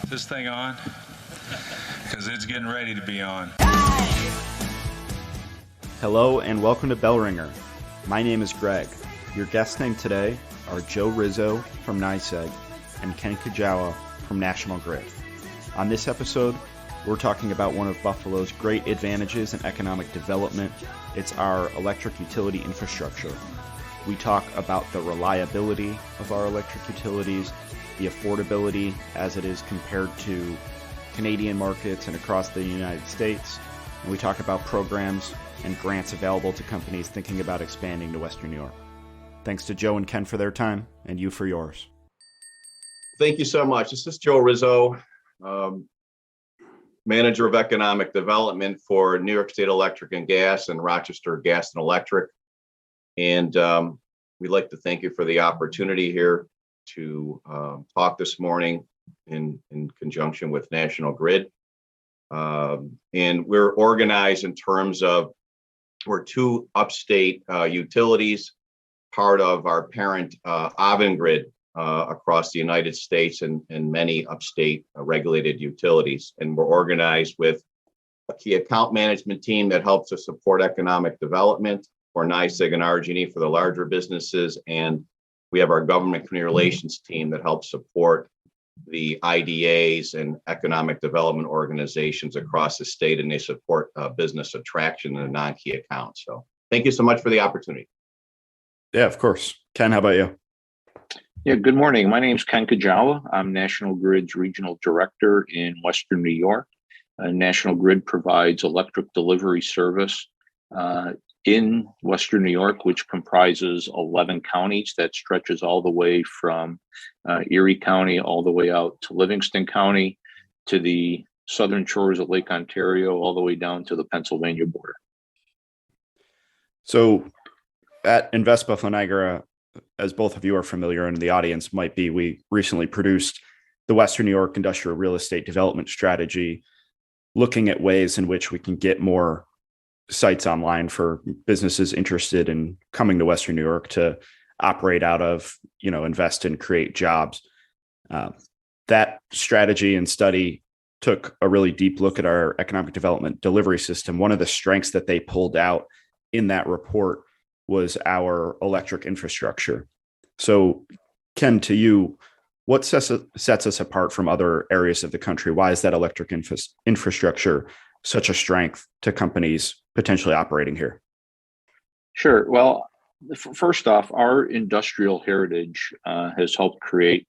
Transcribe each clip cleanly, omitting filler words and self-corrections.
this thing on? Because it's getting ready to be on. Hello and welcome to Bell Ringer. My name is Greg. Your guest name today are Joe Rizzo from NYSEG and Ken Kujawa from National Grid. On this episode, we're talking about one of Buffalo's great advantages in economic development. It's our electric utility infrastructure. We talk about the reliability of our electric utilities, the affordability as it is compared to Canadian markets and across the United States. And we talk about programs and grants available to companies thinking about expanding to Western New York. Thanks to Joe and Ken for their time, and you for yours. Thank you so much. This is Joe Rizzo, Manager of Economic Development for New York State Electric and Gas and Rochester Gas and Electric. And we'd like to thank you for the opportunity here to talk this morning in conjunction with National Grid. And we're organized in terms of we're two upstate utilities, part of our parent Avangrid across the United States and many upstate regulated utilities. And we're organized with a key account management team that helps us support economic development for NYSEG and RG&E for the larger businesses. And we have our government community relations team that helps support the IDAs and economic development organizations across the state, and they support business attraction and non-key accounts. So thank you so much for the opportunity. Yeah, of course. Ken, how about you? Yeah, good morning. My name is Ken Kujawa. I'm National Grid's Regional Director in Western New York. National Grid provides electric delivery service in Western New York, which comprises 11 counties that stretches all the way from Erie County all the way out to Livingston County to the southern shores of Lake Ontario, all the way down to the Pennsylvania border. So at Invest Buffalo Niagara, as both of you are familiar and the audience might be, we recently produced the Western New York Industrial Real Estate Development Strategy, looking at ways in which we can get more sites online for businesses interested in coming to Western New York to operate out of, invest and create jobs. That strategy and study took a really deep look at our economic development delivery system. One of the strengths that they pulled out in that report was our electric infrastructure. So, Ken, to you, what sets us apart from other areas of the country? Why is that electric infrastructure such a strength to companies potentially operating here? Sure. Well, first off, our industrial heritage has helped create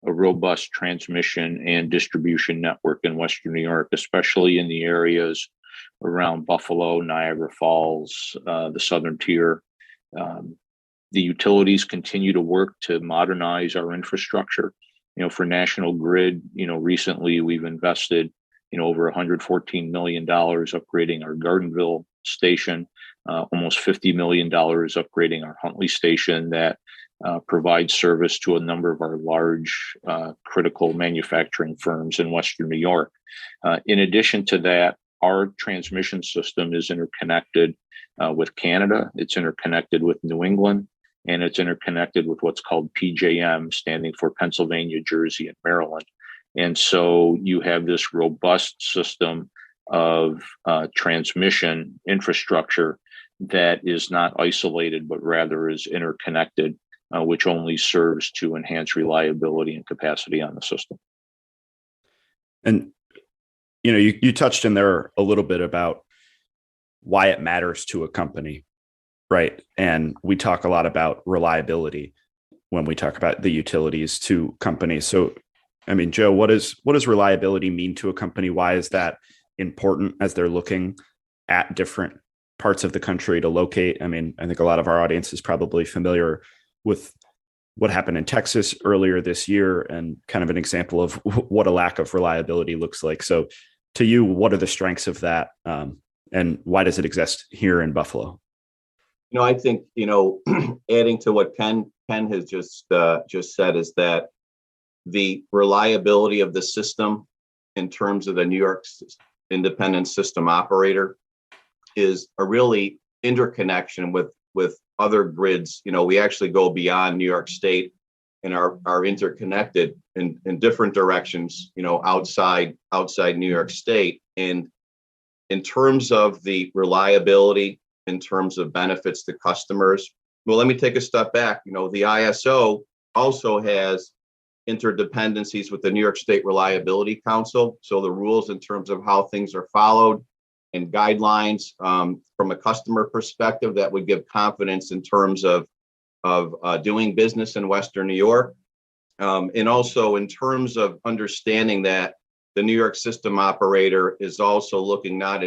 a robust transmission and distribution network in Western New York, especially in the areas around Buffalo, Niagara Falls, the Southern Tier. The utilities continue to work to modernize our infrastructure. For National Grid, recently we've invested over $114 million upgrading our Gardenville station, almost $50 million upgrading our Huntley station that provides service to a number of our large critical manufacturing firms in Western New York. In addition to that, our transmission system is interconnected with Canada, it's interconnected with New England, and it's interconnected with what's called PJM, standing for Pennsylvania, Jersey, and Maryland. And so you have this robust system of transmission infrastructure that is not isolated, but rather is interconnected, which only serves to enhance reliability and capacity on the system. And, you touched in there a little bit about why it matters to a company, right? And we talk a lot about reliability when we talk about the utilities to companies. So, Joe, what does reliability mean to a company? Why is that important as they're looking at different parts of the country to locate? I think a lot of our audience is probably familiar with what happened in Texas earlier this year and kind of an example of what a lack of reliability looks like. So to you, what are the strengths of that? And why does it exist here in Buffalo? I think, adding to what Ken has just said is that the reliability of the system in terms of the New York independent system operator is a really interconnection with other grids. We actually go beyond New York State are interconnected in different directions, outside New York State. And in terms of the reliability, in terms of benefits to customers, well, let me take a step back. The ISO also has interdependencies with the New York State Reliability Council. So the rules in terms of how things are followed and guidelines from a customer perspective that would give confidence in terms of doing business in Western New York. And also in terms of understanding that the New York system operator is also looking not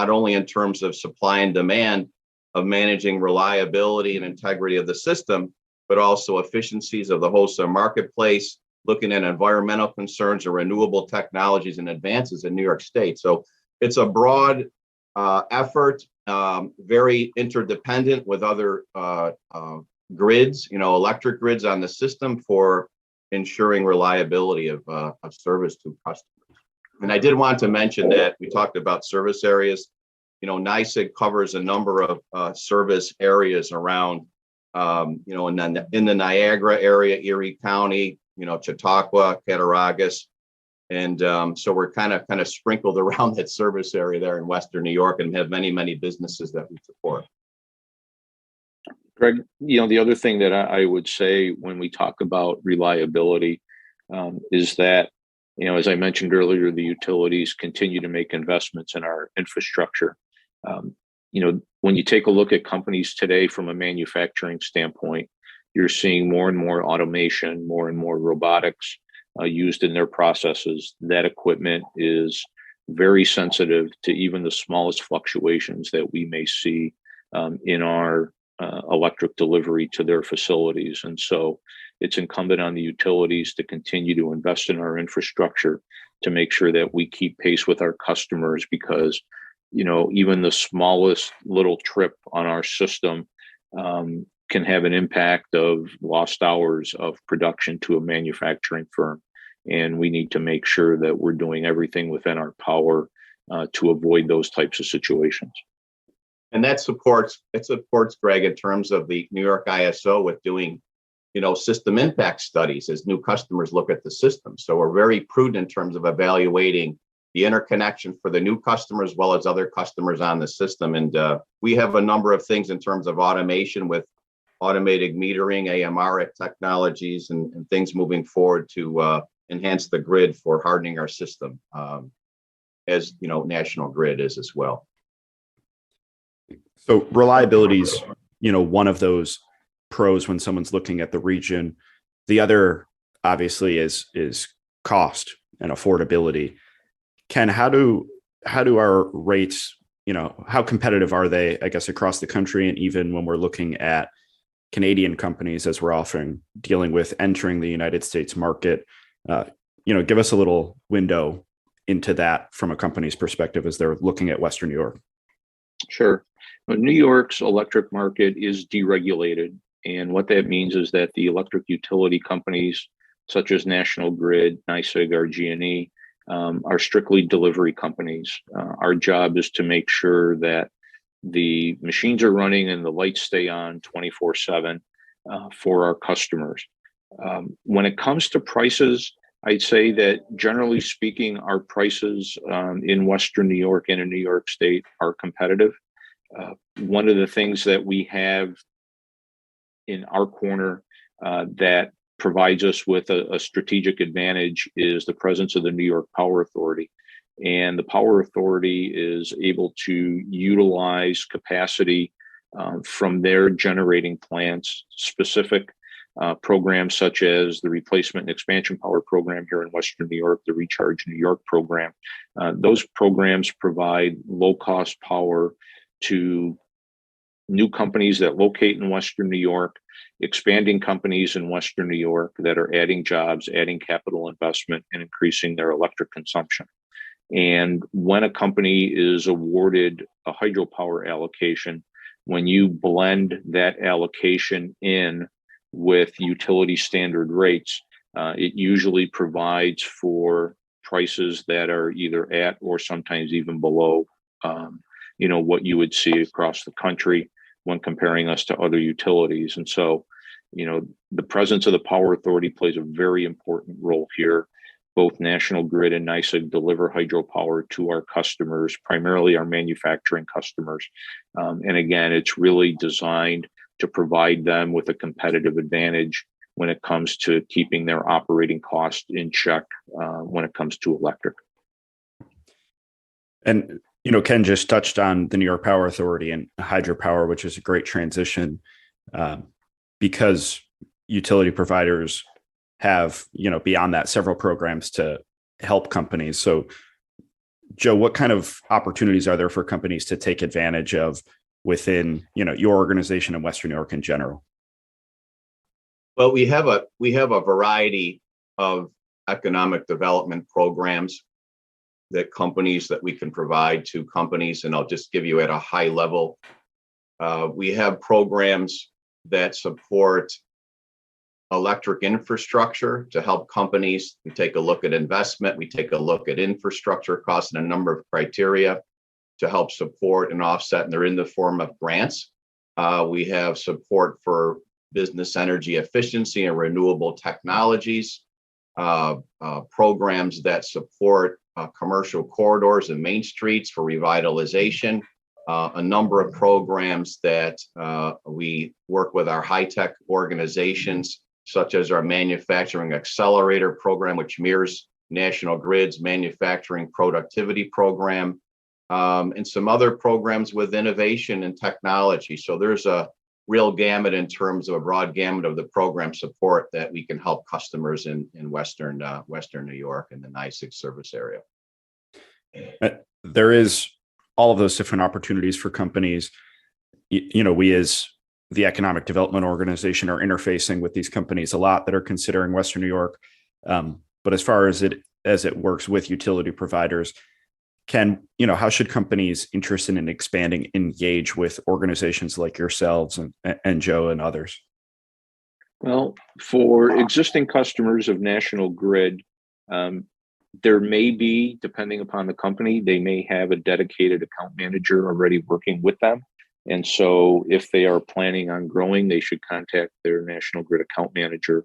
only in terms of supply and demand of managing reliability and integrity of the system, but also efficiencies of the wholesale marketplace, looking at environmental concerns or renewable technologies and advances in New York State. So it's a broad effort, very interdependent with other grids, electric grids on the system for ensuring reliability of service to customers. And I did want to mention that we talked about service areas. NYSEG covers a number of service areas around, in the Niagara area, Erie County, Chautauqua, Cattaraugus. And so we're kind of sprinkled around that service area there in Western New York and have many, many businesses that we support. Greg, the other thing that I would say when we talk about reliability is that, as I mentioned earlier, the utilities continue to make investments in our infrastructure. When you take a look at companies today from a manufacturing standpoint, you're seeing more and more automation, more and more robotics used in their processes. That equipment is very sensitive to even the smallest fluctuations that we may see in our electric delivery to their facilities. And so it's incumbent on the utilities to continue to invest in our infrastructure to make sure that we keep pace with our customers, because even the smallest little trip on our system can have an impact of lost hours of production to a manufacturing firm. And we need to make sure that we're doing everything within our power to avoid those types of situations. And it supports, Greg, in terms of the New York ISO with doing, system impact studies as new customers look at the system. So we're very prudent in terms of evaluating the interconnection for the new customers as well as other customers on the system. And we have a number of things in terms of automation with automated metering, AMR technologies, and things moving forward to enhance the grid for hardening our system, as National Grid is as well. So reliability is, one of those pros when someone's looking at the region. The other, obviously, is cost and affordability. Ken, how do our rates, how competitive are they, I guess, across the country? And even when we're looking at Canadian companies, as we're often dealing with entering the United States market, give us a little window into that from a company's perspective as they're looking at Western New York. Sure. New York's electric market is deregulated. And what that means is that the electric utility companies, such as National Grid, NYSEG, RG&E, are strictly delivery companies. Our job is to make sure that the machines are running and the lights stay on 24/7 for our customers. When it comes to prices, I'd say that generally speaking, our prices in Western New York and in New York State are competitive. One of the things that we have in our corner that provides us with a strategic advantage is the presence of the New York Power Authority. And the Power Authority is able to utilize capacity from their generating plants, specific programs such as the Replacement and Expansion Power Program here in Western New York, the Recharge New York program. Those programs provide low-cost power to new companies that locate in Western New York, expanding companies in Western New York that are adding jobs, adding capital investment, and increasing their electric consumption. And when a company is awarded a hydropower allocation, when you blend that allocation in with utility standard rates, it usually provides for prices that are either at or sometimes even below what you would see across the country when comparing us to other utilities. And so, the presence of the Power Authority plays a very important role here. Both National Grid and NYSEG deliver hydropower to our customers, primarily our manufacturing customers. And again, it's really designed to provide them with a competitive advantage when it comes to keeping their operating costs in check when it comes to electric. And, Ken just touched on the New York Power Authority and hydropower, which is a great transition because utility providers have, beyond that, several programs to help companies. So, Joe, what kind of opportunities are there for companies to take advantage of within, your organization in Western New York in general? Well, we have a variety of economic development programs that we can provide to companies, and I'll just give you at a high level. We have programs that support electric infrastructure to help companies. We take a look at investment, we take a look at infrastructure costs and a number of criteria to help support and offset, and they're in the form of grants. We have support for business energy efficiency and renewable technologies, programs that support commercial corridors and main streets for revitalization, a number of programs that we work with our high-tech organizations, such as our Manufacturing Accelerator Program, which mirrors National Grid's Manufacturing Productivity Program, and some other programs with innovation and technology. So there's a real gamut in terms of a broad gamut of the program support that we can help customers in Western New York and the NYSEG service area. There is all of those different opportunities for companies. We as the economic development organization are interfacing with these companies a lot that are considering Western New York. But as far as it works with utility providers, how should companies interested in expanding engage with organizations like yourselves and Joe and others? Well, for existing customers of National Grid, there may be, depending upon the company, they may have a dedicated account manager already working with them. And so if they are planning on growing, they should contact their National Grid account manager.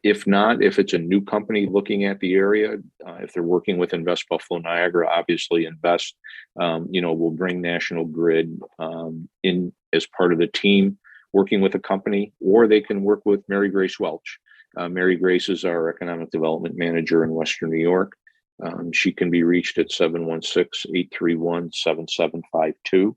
If not, if it's a new company looking at the area, if they're working with Invest Buffalo Niagara, obviously Invest, will bring National Grid in as part of the team working with a company, or they can work with Mary Grace Welch. Mary Grace is our economic development manager in Western New York. She can be reached at 716-831-7752.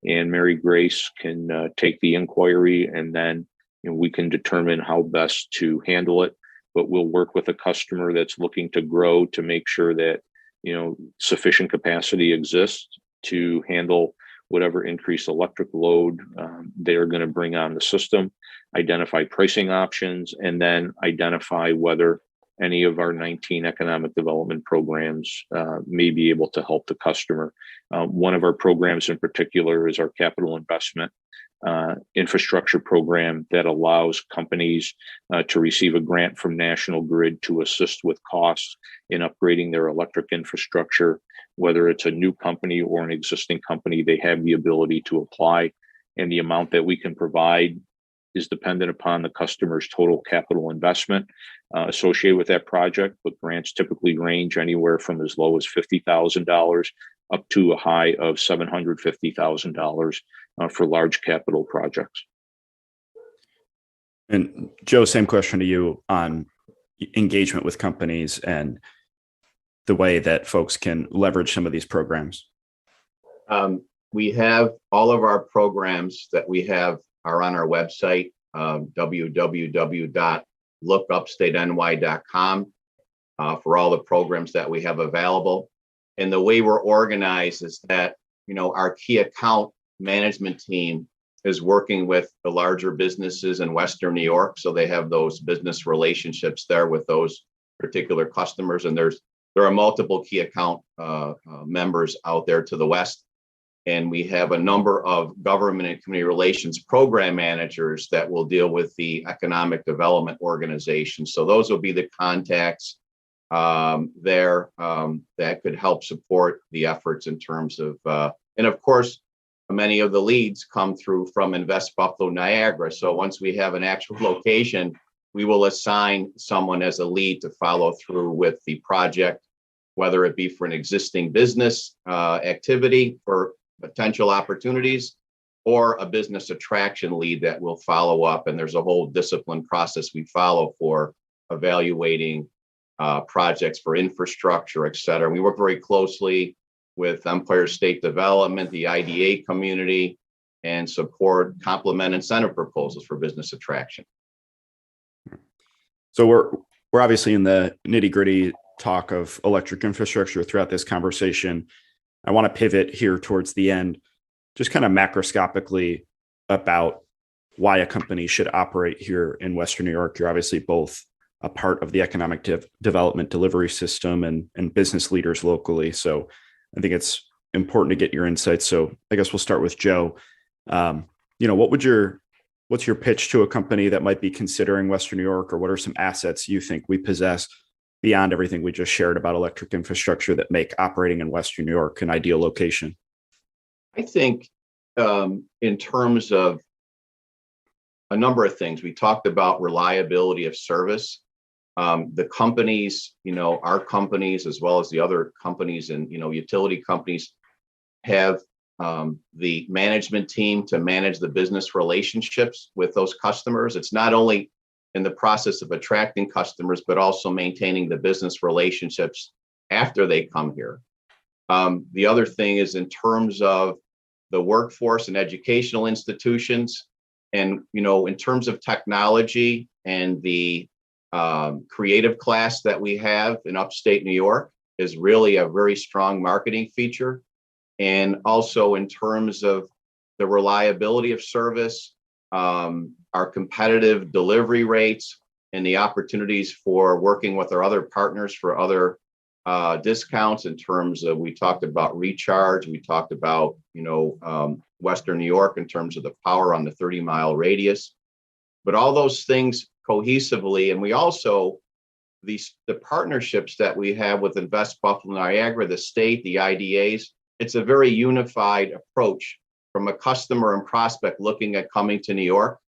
And Mary Grace can take the inquiry, and then we can determine how best to handle it. But we'll work with a customer that's looking to grow to make sure that sufficient capacity exists to handle whatever increased electric load they are going to bring on the system, identify pricing options, and then identify whether any of our 19 economic development programs may be able to help the customer. One of our programs in particular is our capital investment infrastructure program that allows companies to receive a grant from National Grid to assist with costs in upgrading their electric infrastructure. Whether it's a new company or an existing company, they have the ability to apply, and the amount that we can provide is dependent upon the customer's total capital investment associated with that project, but grants typically range anywhere from as low as $50,000 up to a high of $750,000 for large capital projects. And Joe, same question to you on engagement with companies and the way that folks can leverage some of these programs. We have all of our programs that we have are on our website, www.lookupstateny.com, for all the programs that we have available. And the way we're organized is that, our key account management team is working with the larger businesses in Western New York. So they have those business relationships there with those particular customers. And there are multiple key account members out there to the west. And we have a number of government and community relations program managers that will deal with the economic development organization. So those will be the contacts there that could help support the efforts in terms of, and of course, many of the leads come through from Invest Buffalo Niagara. So once we have an actual location, we will assign someone as a lead to follow through with the project, whether it be for an existing business activity for potential opportunities, or a business attraction lead that will follow up. And there's a whole discipline process we follow for evaluating projects for infrastructure, et cetera. We work very closely with Empire State Development, the IDA community, and support complement incentive proposals for business attraction. So we're obviously in the nitty-gritty talk of electric infrastructure throughout this conversation. I want to pivot here towards the end, just kind of macroscopically about why a company should operate here in Western New York. You're obviously both a part of the economic development delivery system and business leaders locally. So I think it's important to get your insights. So I guess we'll start with Joe. What's your pitch to a company that might be considering Western New York, or what are some assets you think we possess beyond everything we just shared about electric infrastructure that make operating in Western New York an ideal location? I think in terms of a number of things, we talked about reliability of service. The companies, our companies, as well as the other companies and, utility companies, have the management team to manage the business relationships with those customers. It's not only in the process of attracting customers, but also maintaining the business relationships after they come here. The other thing is in terms of the workforce and educational institutions, and, in terms of technology and the creative class that we have in upstate New York is really a very strong marketing feature. And also in terms of the reliability of service, our competitive delivery rates, and the opportunities for working with our other partners for other discounts in terms of, we talked about recharge, we talked about, Western New York in terms of the power on the 30-mile radius, but all those things cohesively. And we also, the partnerships that we have with Invest Buffalo Niagara, the state, the IDAs, it's a very unified approach from a customer and prospect looking at coming to New York.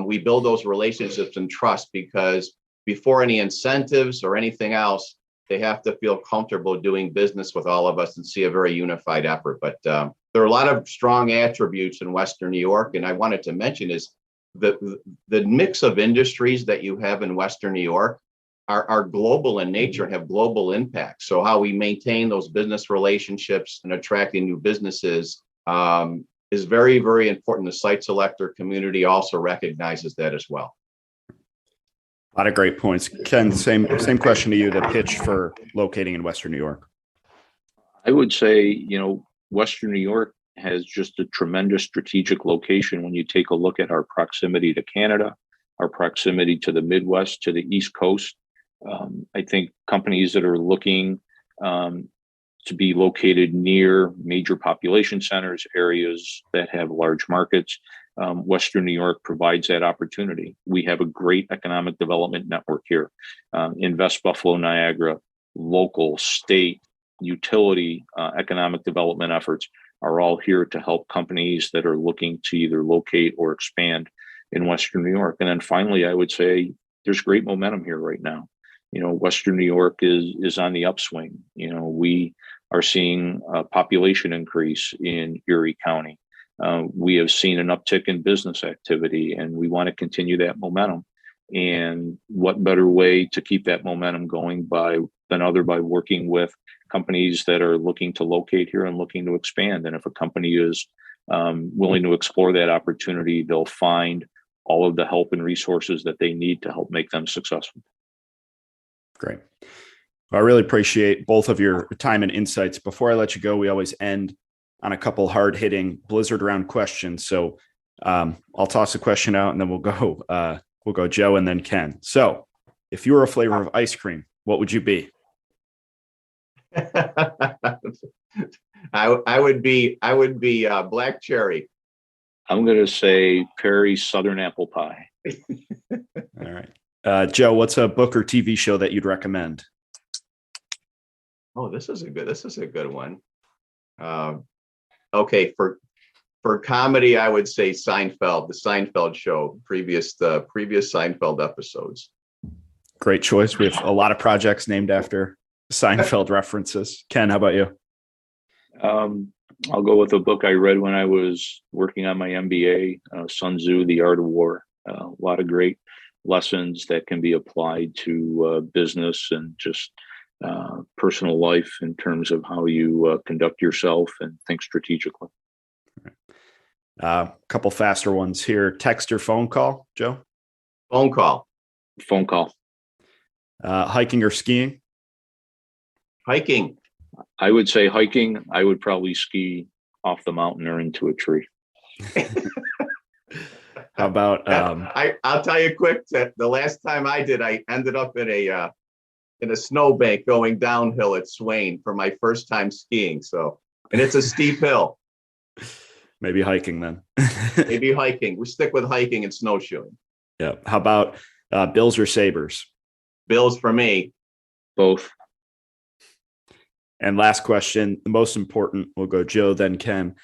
We build those relationships and trust, because before any incentives or anything else, they have to feel comfortable doing business with all of us and see a very unified effort. But there are a lot of strong attributes in Western New York. And I wanted to mention is the mix of industries that you have in Western New York are global in nature and have global impact. So how we maintain those business relationships and attracting new businesses is very, very important. The site selector community also recognizes that as well. A lot of great points. Ken, same question to you, the pitch for locating in Western New York. I would say, Western New York has just a tremendous strategic location when you take a look at our proximity to Canada, our proximity to the Midwest, to the East Coast. I think companies that are looking to be located near major population centers, areas that have large markets, Western New York provides that opportunity. We have a great economic development network here. Invest Buffalo Niagara, local, state, utility, economic development efforts are all here to help companies that are looking to either locate or expand in Western New York. And then finally, I would say there's great momentum here right now. Western New York is on the upswing. We are seeing a population increase in Erie County. We have seen an uptick in business activity, and we want to continue that momentum. And what better way to keep that momentum going by working with companies that are looking to locate here and looking to expand. And if a company is willing to explore that opportunity, they'll find all of the help and resources that they need to help make them successful. Great. Well, I really appreciate both of your time and insights. Before I let you go, we always end on a couple hard-hitting blizzard round questions. So I'll toss a question out, and then we'll go Joe and then Ken. So if you were a flavor of ice cream, what would you be? I would be black cherry. I'm going to say Perry Southern apple pie. All right. Joe, what's a book or TV show that you'd recommend? Oh, this is a good one. Okay, For comedy, I would say Seinfeld, the Seinfeld show, previous Seinfeld episodes. Great choice. We have a lot of projects named after Seinfeld references. Ken, how about you? I'll go with a book I read when I was working on my MBA, Sun Tzu, The Art of War. A lot of great lessons that can be applied to business and just personal life in terms of how you conduct yourself and think strategically. A couple faster ones here. Text or phone call, Joe? Phone call. Phone call. Hiking or skiing? Hiking. I would say hiking. I would probably ski off the mountain or into a tree. How about I'll tell you quick that the last time I did, I ended up in a snowbank going downhill at Swain for my first time skiing. So, and it's a steep hill. Maybe hiking then. Maybe hiking. We stick with hiking and snowshoeing. Yeah. How about Bills or Sabres? Bills for me. Both. And last question, the most important, we'll go Joe, then Ken.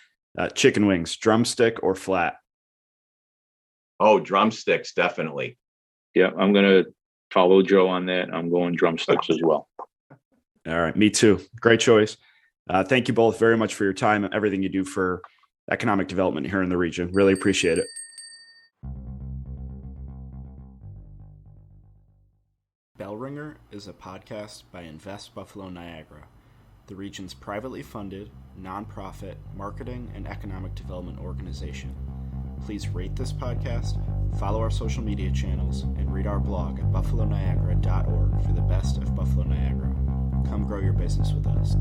Chicken wings, drumstick or flat? Oh, drumsticks, definitely. Yeah, I'm going to follow Joe on that. I'm going drumsticks as well. All right, me too. Great choice. Thank you both very much for your time and everything you do for economic development here in the region. Really appreciate it. Bell Ringer is a podcast by Invest Buffalo Niagara, the region's privately funded, nonprofit marketing and economic development organization. Please rate this podcast, follow our social media channels, and read our blog at buffaloniagara.org for the best of Buffalo Niagara. Come grow your business with us.